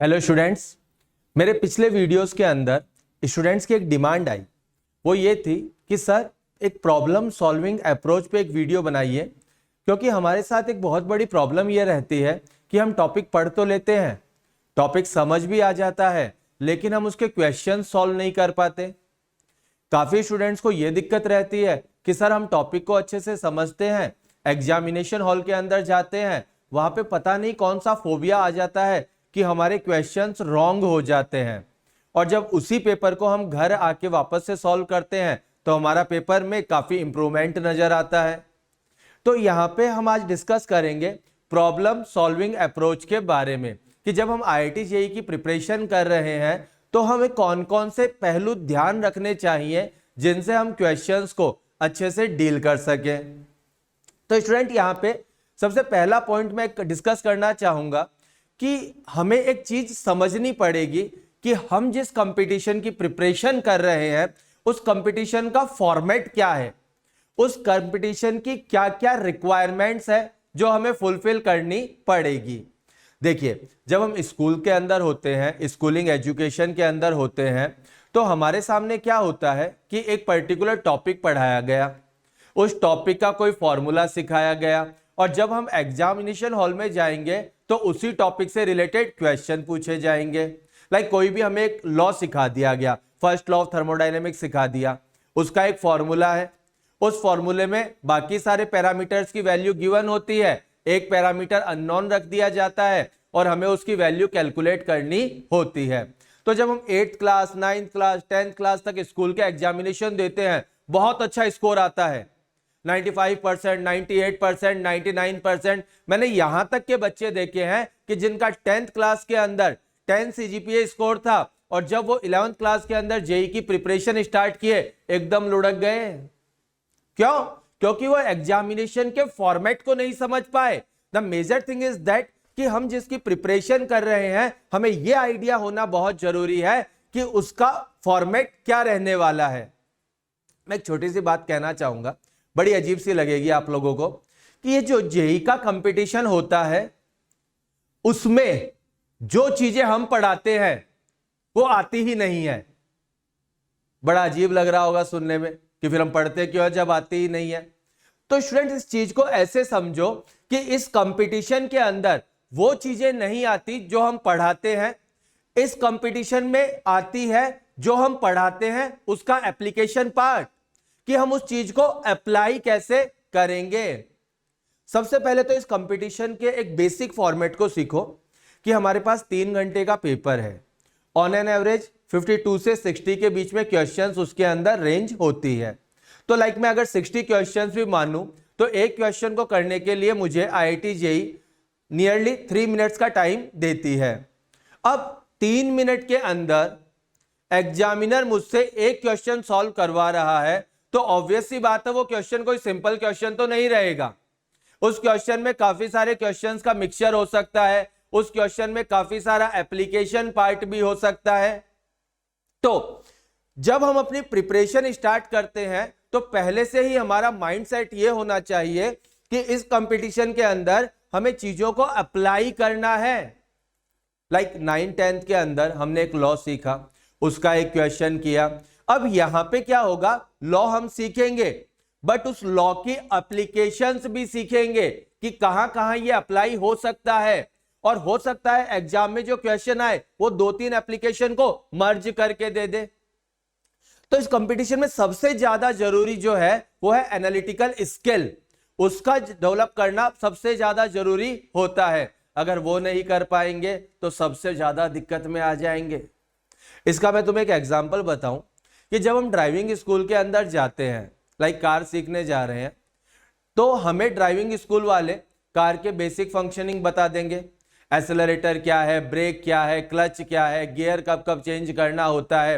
Hello students, मेरे पिछले videos के अंदर स्टूडेंट्स की एक डिमांड आई। वो ये थी कि सर एक प्रॉब्लम सॉल्विंग अप्रोच पे एक वीडियो बनाइए, क्योंकि हमारे साथ एक बहुत बड़ी प्रॉब्लम ये रहती है कि हम टॉपिक पढ़ तो लेते हैं, टॉपिक समझ भी आ जाता है, लेकिन हम उसके क्वेश्चन सॉल्व नहीं कर पाते। काफी स्टूडेंट्स को ये दिक्कत रहती है कि सर हम टॉपिक को अच्छे से समझते हैं, एग्जामिनेशन हॉल के अंदर जाते हैं, वहां पे पता नहीं कौन सा फोबिया आ जाता है कि हमारे क्वेश्चंस रॉन्ग हो जाते हैं, और जब उसी पेपर को हम घर आके वापस से सॉल्व करते हैं तो हमारा पेपर में काफी इंप्रूवमेंट नजर आता है। तो यहाँ पे हम आज डिस्कस करेंगे प्रॉब्लम सॉल्विंग अप्रोच के बारे में कि जब हम IIT JEE की प्रिपरेशन कर रहे हैं तो हमें कौन कौन से पहलू ध्यान रखने चाहिए जिनसे हम क्वेश्चंस को अच्छे से डील कर सकें। तो स्टूडेंट, यहाँ पे सबसे पहला पॉइंट मैं डिस्कस करना चाहूंगा कि हमें एक चीज समझनी पड़ेगी कि हम जिस कंपटीशन की प्रिपरेशन कर रहे हैं उस कंपटीशन का फॉर्मेट क्या है, उस कंपटीशन की क्या क्या रिक्वायरमेंट्स है जो हमें फुलफिल करनी पड़ेगी। देखिए, जब हम स्कूल के अंदर होते हैं, स्कूलिंग एजुकेशन के अंदर होते हैं, तो हमारे सामने क्या होता है कि एक पर्टिकुलर टॉपिक पढ़ाया गया, उस टॉपिक का कोई फॉर्मूला सिखाया गया, और जब हम एग्जामिनेशन हॉल में जाएंगे तो उसी टॉपिक से रिलेटेड क्वेश्चन पूछे जाएंगे। लाइक कोई भी हमें एक लॉ सिखा दिया गया, फर्स्ट लॉ ऑफ थर्मोडायनेमिक्स सिखा दिया, उसका एक फॉर्मूला है, उस फॉर्मूले में बाकी सारे पैरामीटर्स की वैल्यू गिवन होती है, एक पैरामीटर अननोन रख दिया जाता है और हमें उसकी वैल्यू कैलकुलेट करनी होती है। तो जब हम 8th class, 9th class, 10th class तक स्कूल के एग्जामिनेशन देते हैं, बहुत अच्छा स्कोर आता है, 95%, 98%, 99%। मैंने यहां तक के बच्चे देखे हैं कि जिनका 10th क्लास के अंदर 10 CGPA स्कोर था, और जब वो 11th क्लास के अंदर जेई की प्रिपरेशन स्टार्ट किए एकदम लुढ़क गए। क्यों? क्योंकि वो एग्जामिनेशन के फॉर्मेट को नहीं समझ पाए। The major thing is that कि हम जिसकी प्रिपरेशन कर रहे हैं, हमें यह आइडिया होना बहुत जरूरी है कि उसका फॉर्मेट क्या रहने वाला है। मैं एक छोटी सी बात कहना चाहूंगा, बड़ी अजीब सी लगेगी आप लोगों को, कि ये जो जेई का कंपटीशन होता है उसमें जो चीजें हम पढ़ाते हैं वो आती ही नहीं है। बड़ा अजीब लग रहा होगा सुनने में कि फिर हम पढ़ते क्यों है जब आती ही नहीं है। तो स्टूडेंट, इस चीज को ऐसे समझो कि इस कंपटीशन के अंदर वो चीजें नहीं आती जो हम पढ़ाते हैं, इस कंपटीशन में आती है जो हम पढ़ाते हैं उसका एप्लीकेशन पार्ट, कि हम उस चीज को अप्लाई कैसे करेंगे। सबसे पहले तो इस कंपटीशन के एक बेसिक फॉर्मेट को सीखो कि हमारे पास 3 घंटे का पेपर है, ऑन एन एवरेज 52 से 60 के बीच में क्वेश्चंस उसके अंदर रेंज होती है। तो लाइक मैं अगर 60 क्वेश्चंस भी मानूं तो एक क्वेश्चन को करने के लिए मुझे IIT JEE नियरली 3 मिनट्स का टाइम देती है। अब 3 मिनट के अंदर एग्जामिनर मुझसे एक क्वेश्चन सॉल्व करवा रहा है, तो ऑब्वियस सी बात है वो क्वेश्चन कोई सिंपल क्वेश्चन तो नहीं रहेगा। उस क्वेश्चन में काफी सारे क्वेश्चंस का मिक्सचर हो सकता है, उस क्वेश्चन में काफी सारा एप्लीकेशन पार्ट भी हो सकता है। तो जब हम अपनी प्रिपरेशन स्टार्ट करते हैं तो पहले से ही हमारा माइंडसेट ये होना चाहिए कि इस कंपटीशन के अंदर हमें चीजों को अप्लाई करना है। लाइक 9th 10th के अंदर हमने एक लॉ सीखा, उसका एक क्वेश्चन किया। अब यहां पे क्या होगा, लॉ हम सीखेंगे बट उस लॉ की एप्लीकेशंस भी सीखेंगे कि कहां कहां ये अप्लाई हो सकता है, और हो सकता है एग्जाम में जो क्वेश्चन आए वो 2-3 एप्लीकेशन को मर्ज करके दे दे। तो इस कंपटीशन में सबसे ज्यादा जरूरी जो है वो है एनालिटिकल स्किल, उसका डेवलप करना सबसे ज्यादा जरूरी होता है। अगर वो नहीं कर पाएंगे तो सबसे ज्यादा दिक्कत में आ जाएंगे। इसका मैं तुम्हें एक एग्जांपल बताऊं कि जब हम ड्राइविंग स्कूल के अंदर जाते हैं, लाइक कार सीखने जा रहे हैं, तो हमें ड्राइविंग स्कूल वाले कार के बेसिक फंक्शनिंग बता देंगे, एक्सेलरेटर क्या है, ब्रेक क्या है, क्लच क्या है, गियर कब कब चेंज करना होता है,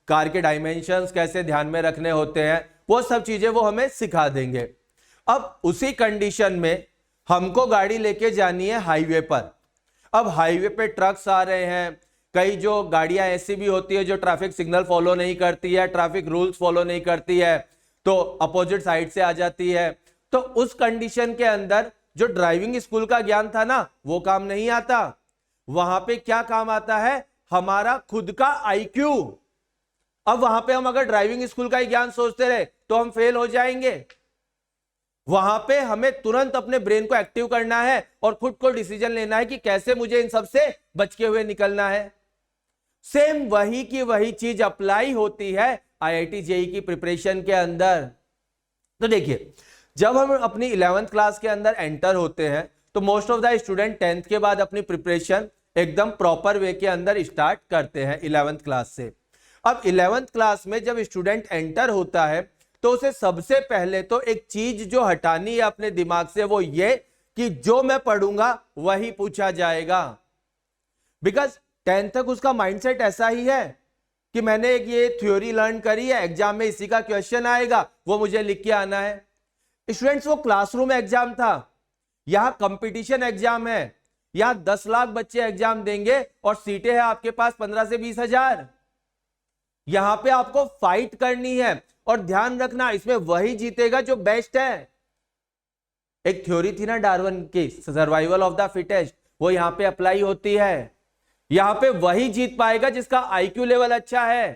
कार के डायमेंशंस कैसे ध्यान में रखने होते हैं, वो सब चीजें वो हमें सिखा देंगे। अब उसी कंडीशन में हमको गाड़ी लेके जानी है हाईवे पर। अब हाईवे पे ट्रक्स आ रहे हैं, कई जो गाड़ियां ऐसी भी होती है जो ट्रैफिक सिग्नल फॉलो नहीं करती है, ट्रैफिक रूल्स फॉलो नहीं करती है, तो अपोजिट साइड से आ जाती है। तो उस कंडीशन के अंदर जो ड्राइविंग स्कूल का ज्ञान था ना, वो काम नहीं आता। वहां पे क्या काम आता है? हमारा खुद का आईक्यू। अब वहां पे हम अगर ड्राइविंग स्कूल का ही ज्ञान सोचते रहे तो हम फेल हो जाएंगे। वहां पे हमें तुरंत अपने ब्रेन को एक्टिव करना है और खुद को डिसीजन लेना है कि कैसे मुझे इन सब से बच के हुए निकलना है। सेम वही की वही चीज अप्लाई होती है आईआईटी जेईई की प्रिपरेशन के अंदर। तो देखिए, जब हम अपनी 11th क्लास के अंदर एंटर होते हैं तो most of the student 10th के बाद अपनी प्रिपरेशन एकदम प्रॉपर वे के अंदर स्टार्ट करते हैं 11th क्लास से। अब 11th क्लास में जब स्टूडेंट एंटर होता है तो उसे सबसे पहले तो एक चीज जो हटानी है अपने दिमाग से, वो ये कि जो मैं पढ़ूंगा वही पूछा जाएगा। बिकॉज 10th तक उसका माइंडसेट ऐसा ही है कि मैंने एक ये थ्योरी लर्न करी है, एग्जाम में इसी का क्वेश्चन आएगा, वो मुझे लिख के आना है। स्टूडेंट्स, वो क्लासरूम एग्जाम था, यहां कंपटीशन एग्जाम है। यहां 10 लाख बच्चे एग्जाम देंगे और सीटें हैं आपके पास 15 से 20 हजार। यहां पे आपको फाइट करनी है और ध्यान रखना, इसमें वही जीतेगा जो बेस्ट है। एक थ्योरी थी ना डार्विन की, सर्वाइवल ऑफ द फिटेस्ट, वो यहां पे अप्लाई होती है। यहां पे वही जीत पाएगा जिसका आईक्यू लेवल अच्छा है।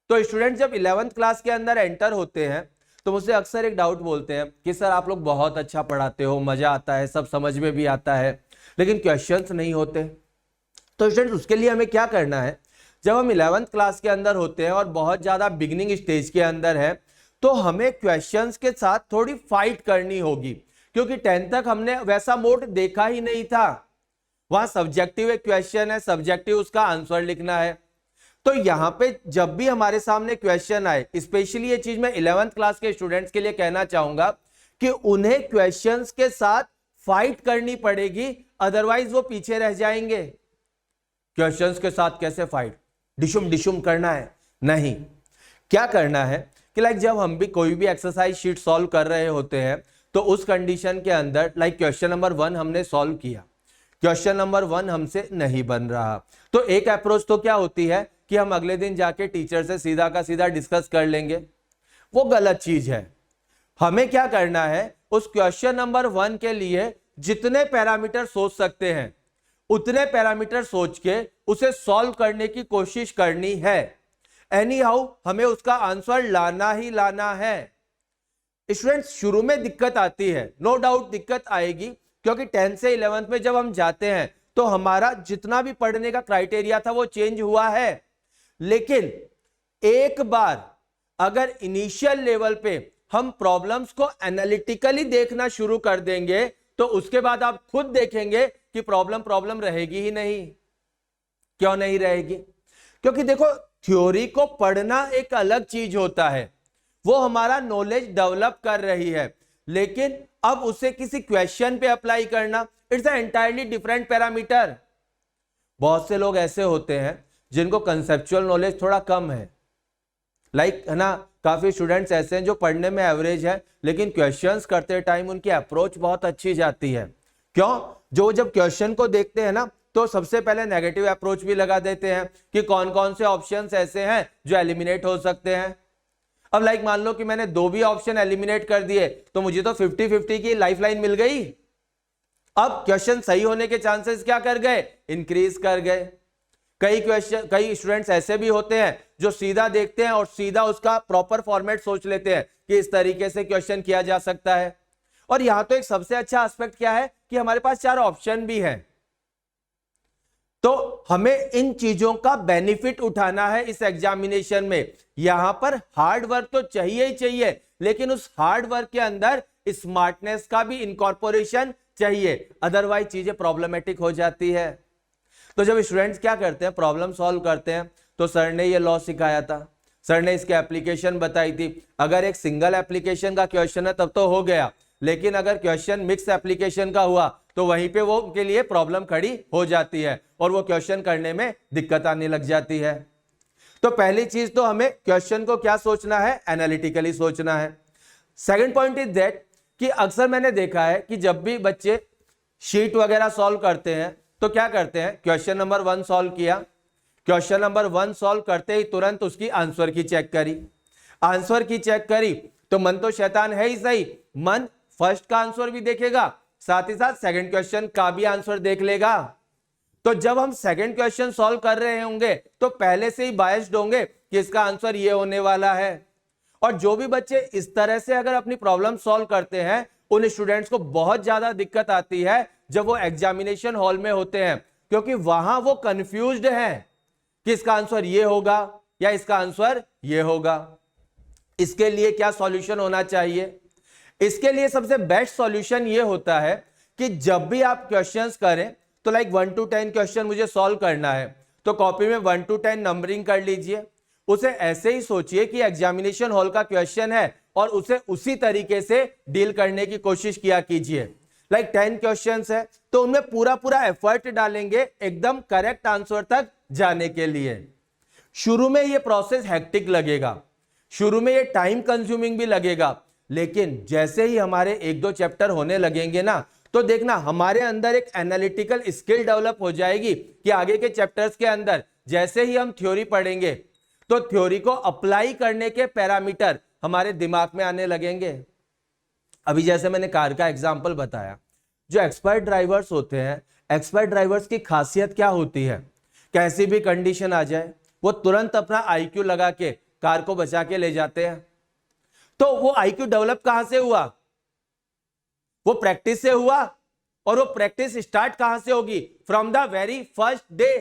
तो स्टूडेंट जब 11th क्लास के अंदर एंटर होते हैं तो मुझसे अक्सर एक डाउट बोलते हैं कि सर आप लोग बहुत अच्छा पढ़ाते हो, मजा आता है, सब समझ में भी आता है, लेकिन क्वेश्चंस नहीं होते। तो स्टूडेंट उसके लिए हमें क्या करना है? जब हम 11th क्लास के अंदर होते हैं और बहुत ज्यादा बिगिनिंग स्टेज के अंदर है तो हमें क्वेश्चंस के साथ थोड़ी फाइट करनी होगी, क्योंकि 10th तक हमने वैसा मोड देखा ही नहीं था। वहां सब्जेक्टिव एक क्वेश्चन है, सब्जेक्टिव उसका आंसर लिखना है। तो यहां पे जब भी हमारे सामने क्वेश्चन आए, स्पेशली ये चीज मैं 11th क्लास के स्टूडेंट्स के लिए कहना चाहूंगा कि उन्हें क्वेश्चंस के साथ फाइट करनी पड़ेगी, अदरवाइज वो पीछे रह जाएंगे। क्वेश्चंस के साथ कैसे फाइट? डिशुम डिशुम करना है? नहीं। क्या करना है कि लाइक जब हम भी कोई भी एक्सरसाइज शीट सॉल्व कर रहे होते हैं तो उस कंडीशन के अंदर लाइक क्वेश्चन नंबर 1 हमने सॉल्व किया, क्वेश्चन नंबर 1 हमसे नहीं बन रहा, तो एक अप्रोच तो क्या होती है कि हम अगले दिन जाके टीचर से सीधा का सीधा डिस्कस कर लेंगे। वो गलत चीज है। हमें क्या करना है, उस क्वेश्चन नंबर 1 के लिए जितने पैरामीटर सोच सकते हैं उतने पैरामीटर सोच के उसे सॉल्व करने की कोशिश करनी है। एनी हाउ हमें उसका आंसर लाना ही लाना है। स्टूडेंट्स, शुरू में दिक्कत आती है, नो डाउट दिक्कत आएगी, क्योंकि 10th से 11th में जब हम जाते हैं तो हमारा जितना भी पढ़ने का क्राइटेरिया था वो चेंज हुआ है। लेकिन एक बार अगर इनिशियल लेवल पे हम प्रॉब्लम्स को एनालिटिकली देखना शुरू कर देंगे तो उसके बाद आप खुद देखेंगे कि प्रॉब्लम रहेगी ही नहीं। क्यों नहीं रहेगी? क्योंकि देखो, थ्योरी को पढ़ना एक अलग चीज होता है, वो हमारा नॉलेज डेवलप कर रही है, लेकिन अब उसे किसी क्वेश्चन पे अप्लाई करना, it's a entirely different parameter. बहुत से लोग ऐसे होते हैं जिनको कंसेप्चुअल नॉलेज थोड़ा कम है, लाइक है ना, काफी स्टूडेंट्स ऐसे हैं जो पढ़ने में एवरेज है लेकिन क्वेश्चंस करते टाइम उनकी अप्रोच बहुत अच्छी जाती है। क्यों? जो जब क्वेश्चन को देखते हैं ना तो सबसे पहले नेगेटिव अप्रोच भी लगा देते हैं कि कौन कौन से ऑप्शंस ऐसे हैं जो एलिमिनेट हो सकते हैं। अब लाइक मान लो कि मैंने 2 भी ऑप्शन एलिमिनेट कर दिए तो मुझे तो 50-50 की लाइफलाइन मिल गई। अब क्वेश्चन सही होने के चांसेस क्या कर गए? इंक्रीज कर गए। कई स्टूडेंट्स ऐसे भी होते हैं जो सीधा देखते हैं और सीधा उसका प्रॉपर फॉर्मेट सोच लेते हैं कि इस तरीके से क्वेश्चन किया जा सकता है। और यहां तो एक सबसे अच्छा एस्पेक्ट क्या है कि हमारे पास 4 ऑप्शन भी हैं, तो हमें इन चीजों का बेनिफिट उठाना है इस एग्जामिनेशन में। यहां पर हार्ड वर्क तो चाहिए ही चाहिए, लेकिन उस हार्ड वर्क के अंदर स्मार्टनेस का भी इनकॉर्पोरेशन चाहिए, अदरवाइज चीजें प्रॉब्लमेटिक हो जाती है। तो जब स्टूडेंट्स क्या करते हैं, प्रॉब्लम सॉल्व करते हैं, तो सर ने ये लॉ सिखाया था, सर ने इसकी एप्लीकेशन बताई थी। अगर एक सिंगल एप्लीकेशन का क्वेश्चन है तब तो हो गया, लेकिन अगर क्वेश्चन मिक्स एप्लीकेशन का हुआ तो वहीं पे वो के लिए प्रॉब्लम खड़ी हो जाती है और वो क्वेश्चन करने में दिक्कत आने लग जाती है। तो पहली चीज तो हमें क्वेश्चन को क्या सोचना है, एनालिटिकली सोचना है। सेकंड पॉइंट इज दैट कि अक्सर मैंने देखा है कि जब भी बच्चे शीट वगैरह सॉल्व करते हैं तो क्या करते हैं, क्वेश्चन नंबर 1 सॉल्व किया, क्वेश्चन नंबर 1 सॉल्व करते ही तुरंत उसकी आंसर की चेक करी, आंसर की चेक करी तो मन तो शैतान है ही सही, मन फर्स्ट का आंसर भी देखेगा, साथ ही साथ सेकंड क्वेश्चन का भी आंसर देख लेगा। तो जब हम सेकंड क्वेश्चन सॉल्व कर रहे होंगे तो पहले से ही बायस्ड होंगे कि इसका आंसर ये होने वाला है। और जो भी बच्चे इस तरह से अगर अपनी प्रॉब्लम सॉल्व करते हैं उन स्टूडेंट्स को बहुत ज्यादा दिक्कत आती है जब वो एग्जामिनेशन हॉल में होते हैं, क्योंकि वहां वो कंफ्यूज्ड हैं कि इसका आंसर ये होगा या इसका आंसर ये होगा। इसके लिए क्या सॉल्यूशन होना चाहिए? इसके लिए सबसे बेस्ट सॉल्यूशन ये होता है कि जब भी आप क्वेश्चंस करें तो लाइक 1 to 10 क्वेश्चन मुझे सॉल्व करना है तो कॉपी में 1 to 10 नंबरिंग कर लीजिए। उसे ऐसे ही सोचिए कि एग्जामिनेशन हॉल का क्वेश्चन है और उसे उसी तरीके से डील करने की कोशिश किया कीजिए। लाइक 10 क्वेश्चंस है तो उनमें पूरा पूरा एफर्ट डालेंगे एकदम करेक्ट आंसर तक जाने के लिए। शुरू में ये प्रोसेस हेक्टिक लगेगा, शुरू में ये टाइम कंज्यूमिंग भी लगेगा, लेकिन जैसे ही हमारे 1-2 चैप्टर होने लगेंगे ना तो देखना हमारे अंदर एक एनालिटिकल स्किल डेवलप हो जाएगी कि आगे के चैप्टर्स के अंदर जैसे ही हम थ्योरी पढ़ेंगे तो थ्योरी को अप्लाई करने के पैरामीटर हमारे दिमाग में आने लगेंगे। अभी जैसे मैंने कार का एग्जांपल बताया, जो एक्सपर्ट ड्राइवर्स होते हैं, एक्सपर्ट ड्राइवर्स की खासियत क्या होती है? कैसी भी कंडीशन आ जाए वो तुरंत अपना आईक्यू लगा के कार को बचा के ले जाते हैं। तो वो आईक्यू डेवलप कहां से हुआ? वो प्रैक्टिस से हुआ। और वो प्रैक्टिस स्टार्ट कहां से होगी? From the very first day.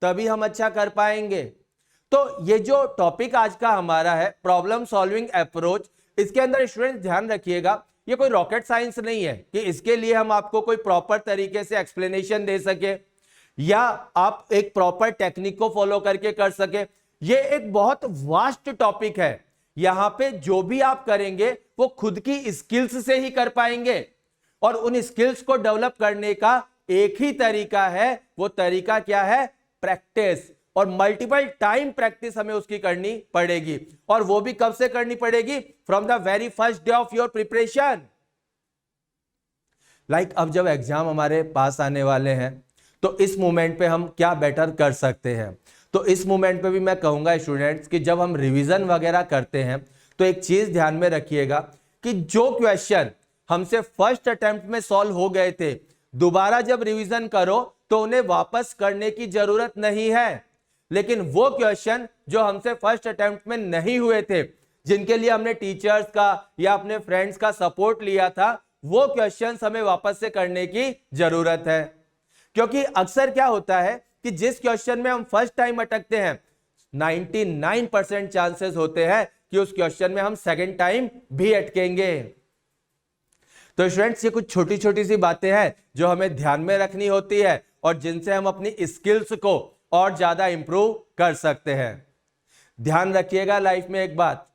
तभी हम अच्छा कर पाएंगे। तो ये जो टॉपिक आज का हमारा है प्रॉब्लम सॉल्विंग अप्रोच, इसके अंदर स्टूडेंट ध्यान रखिएगा ये कोई रॉकेट साइंस नहीं है कि इसके लिए हम आपको कोई प्रॉपर तरीके से एक्सप्लेनेशन दे सके या आप एक प्रॉपर टेक्निक को फॉलो करके कर सके। ये एक बहुत वास्ट टॉपिक है। यहां पे जो भी आप करेंगे वो खुद की स्किल्स से ही कर पाएंगे और उन स्किल्स को डेवलप करने का एक ही तरीका है। वो तरीका क्या है? प्रैक्टिस। और मल्टीपल टाइम प्रैक्टिस हमें उसकी करनी पड़ेगी। और वो भी कब से करनी पड़ेगी? From the very first day of your preparation. Like अब जब एग्जाम हमारे पास आने वाले हैं तो इस मोमेंट पे हम क्या बेटर कर सकते हैं? तो इस मोमेंट पे भी मैं कहूंगा स्टूडेंट्स कि जब हम रिवीजन वगैरह करते हैं तो एक चीज ध्यान में रखिएगा कि जो क्वेश्चन हमसे फर्स्ट अटेम्प्ट में सॉल्व हो गए थे, दोबारा जब रिवीजन करो तो उन्हें वापस करने की जरूरत नहीं है। लेकिन वो क्वेश्चन जो हमसे फर्स्ट अटेम्प्ट में नहीं हुए थे, जिनके लिए हमने टीचर्स का या अपने फ्रेंड्स का सपोर्ट लिया था, वो क्वेश्चंस हमें वापस से करने की जरूरत है। क्योंकि अक्सर क्या होता है कि जिस क्वेश्चन में हम फर्स्ट टाइम अटकते हैं 99% चांसेस होते हैं कि उस क्वेश्चन में हम सेकंड टाइम भी अटकेंगे। तो स्टूडेंट्स ये कुछ छोटी छोटी सी बातें हैं जो हमें ध्यान में रखनी होती है और जिनसे हम अपनी स्किल्स को और ज्यादा इंप्रूव कर सकते हैं। ध्यान रखिएगा लाइफ में एक बात,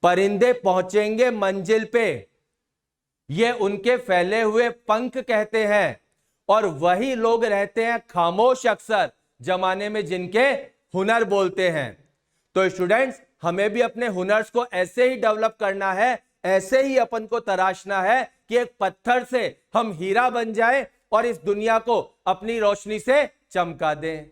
परिंदे पहुंचेंगे मंजिल पे, ये उनके फैले हुए पंख कहते हैं, और वही लोग रहते हैं खामोश अक्सर जमाने में जिनके हुनर बोलते हैं। तो स्टूडेंट्स हमें भी अपने हुनर्स को ऐसे ही डेवलप करना है, ऐसे ही अपन को तराशना है कि एक पत्थर से हम हीरा बन जाए और इस दुनिया को अपनी रोशनी से चमका दें।